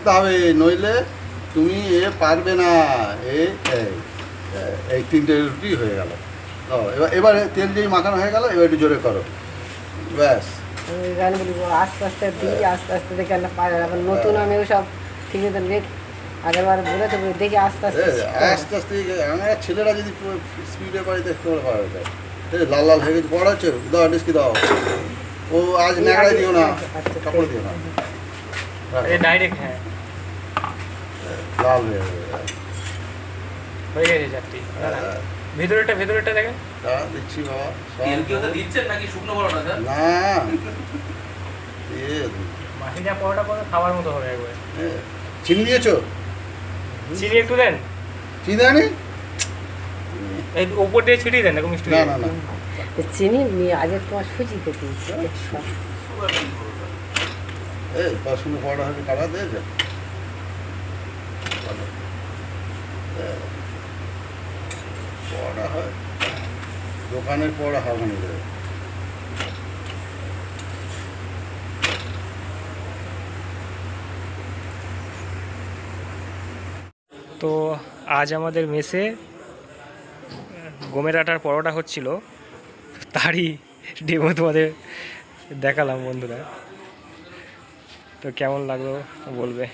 থাকতে হবে, নইলে তুমি পারবে না। এই এই তিনটে রুটি হয়ে গেল। এবারে তেল যেই মাখানো হয়ে গেল, এবার একটু জোরে করো, ব্যাস। গান বলি আস্তে আস্তে দিই, আস্তে আস্তে দেখে না পারে। এখন নতুন আমি সব ঠিক আছে লেট আগেরবার বলেছে দেখি আস্তে আস্তে আস্তে আস্তে আমরা ছেলেরা যদি স্পিডে পারি দেখতে পারবে। লাল লাল হয়ে গেছে, পড়া হচ্ছে, দাও ডিস্কি দাও। ও আজ ন্যাকড়াই দিও না, কাপড় দিও না, ডাইরেক্ট। হ্যাঁ, লাল হয়ে হয়ে গেছে চারটি। ভেতরেরটা দেখেন। দিচ্ছি বাবা। তেল কি ওটা দিচ্ছেন নাকি শুকনো বড়টা স্যার? না, মাসি যা পরোটা পরে খাওয়ার মতো হবে একবারে। চিনি দিয়েছো? চিনি একটু দেন। চিনি দেয়নি? এই উপর দিয়ে ছিটিয়ে দেন, এরকম মিষ্টি। না না না, চিনি আজকে তোমার সুজি খেতে এই পড়াশুনো পড়া হয়েছে, কাটা দিয়েছে পড়া হয়, দোকানের পড়া হবে না। তো আজ আমাদের মেসে গমের আটার পরোটা হচ্ছিল, তারই ডেমো তোমাদের দেখালাম বন্ধুরা। তো কেমন লাগলো বলবে।